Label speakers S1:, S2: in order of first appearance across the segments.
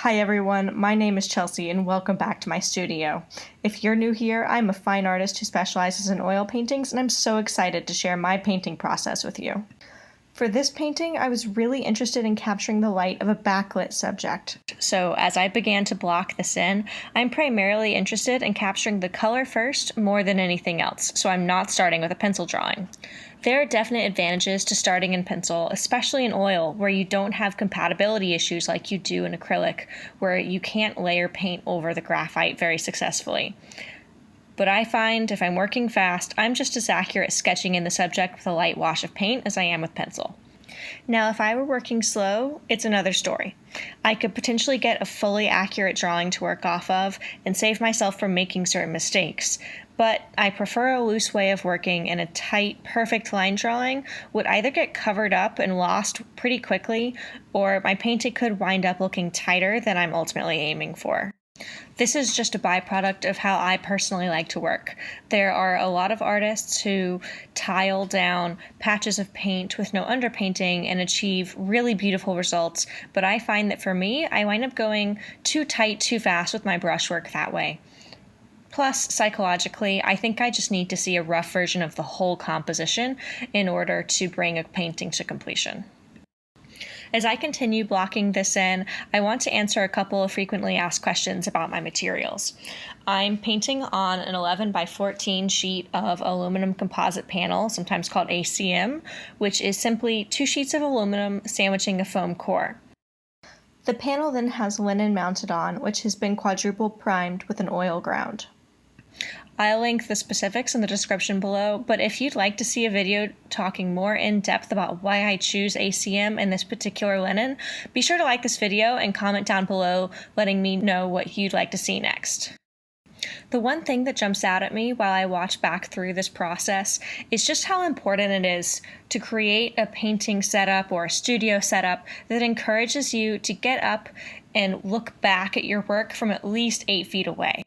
S1: Hi everyone, my name is Chelsea and welcome back to my studio. If you're new here, I'm a fine artist who specializes in oil paintings and I'm so excited to share my painting process with you. For this painting, I was really interested in capturing the light of a backlit subject. So as I began to block this in, I'm primarily interested in capturing the color first more than anything else, so I'm not starting with a pencil drawing. There are definite advantages to starting in pencil, especially in oil, where you don't have compatibility issues like you do in acrylic, where you can't layer paint over the graphite very successfully. But I find if I'm working fast, I'm just as accurate sketching in the subject with a light wash of paint as I am with pencil. Now, if I were working slow, it's another story. I could potentially get a fully accurate drawing to work off of and save myself from making certain mistakes. But I prefer a loose way of working, and a tight, perfect line drawing would either get covered up and lost pretty quickly, or my painting could wind up looking tighter than I'm ultimately aiming for. This is just a byproduct of how I personally like to work. There are a lot of artists who tile down patches of paint with no underpainting and achieve really beautiful results, but I find that for me, I wind up going too tight too fast with my brushwork that way. Plus, psychologically, I think I just need to see a rough version of the whole composition in order to bring a painting to completion. As I continue blocking this in, I want to answer a couple of frequently asked questions about my materials. I'm painting on an 11 by 14 sheet of aluminum composite panel, sometimes called ACM, which is simply 2 sheets of aluminum sandwiching a foam core. The panel then has linen mounted on, which has been quadruple primed with an oil ground. I'll link the specifics in the description below, but if you'd like to see a video talking more in depth about why I choose ACM and this particular linen, be sure to like this video and comment down below letting me know what you'd like to see next. The one thing that jumps out at me while I watch back through this process is just how important it is to create a painting setup or a studio setup that encourages you to get up and look back at your work from at least 8 feet away.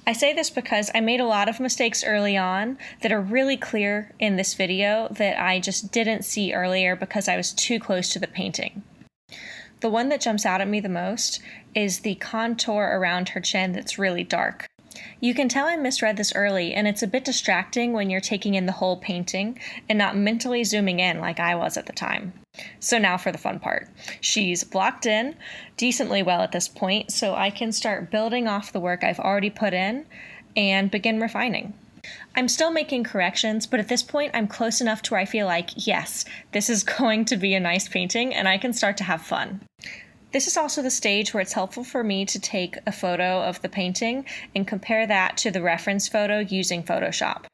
S1: I say this because I made a lot of mistakes early on that are really clear in this video that I just didn't see earlier because I was too close to the painting. The one that jumps out at me the most is the contour around her chin that's really dark. You can tell I misread this early, and it's a bit distracting when you're taking in the whole painting and not mentally zooming in like I was at the time. So now for the fun part. She's blocked in decently well at this point, so I can start building off the work I've already put in and begin refining. I'm still making corrections, but at this point I'm close enough to where I feel like, yes, this is going to be a nice painting and I can start to have fun. This is also the stage where it's helpful for me to take a photo of the painting and compare that to the reference photo using Photoshop.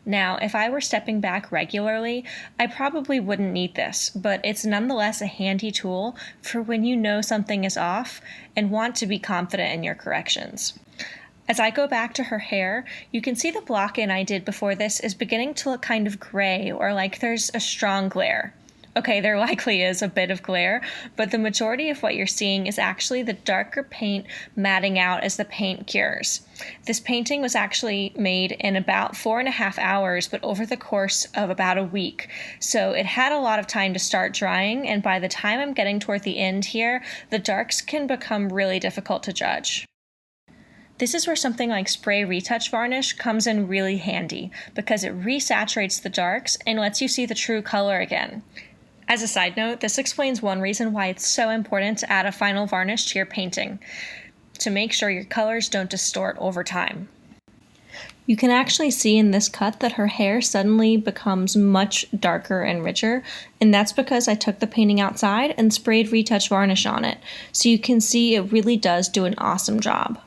S1: Now, if I were stepping back regularly, I probably wouldn't need this, but it's nonetheless a handy tool for when you know something is off and want to be confident in your corrections. As I go back to her hair, you can see the block-in I did before this is beginning to look kind of gray or like there's a strong glare. Okay, there likely is a bit of glare, but the majority of what you're seeing is actually the darker paint matting out as the paint cures. This painting was actually made in about 4.5 hours, but over the course of about a week. So it had a lot of time to start drying, and by the time I'm getting toward the end here, the darks can become really difficult to judge. This is where something like spray retouch varnish comes in really handy, because it resaturates the darks and lets you see the true color again. As a side note, this explains one reason why it's so important to add a final varnish to your painting, to make sure your colors don't distort over time. You can actually see in this cut that her hair suddenly becomes much darker and richer, and that's because I took the painting outside and sprayed retouch varnish on it, so you can see it really does do an awesome job.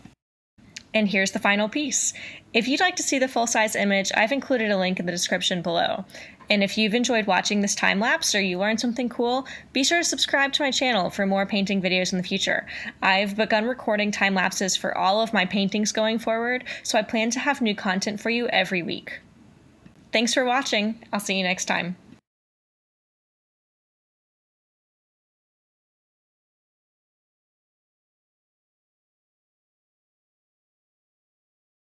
S1: And here's the final piece. If you'd like to see the full-size image, I've included a link in the description below. And if you've enjoyed watching this time-lapse or you learned something cool, be sure to subscribe to my channel for more painting videos in the future. I've begun recording time-lapses for all of my paintings going forward, so I plan to have new content for you every week. Thanks for watching. I'll see you next time.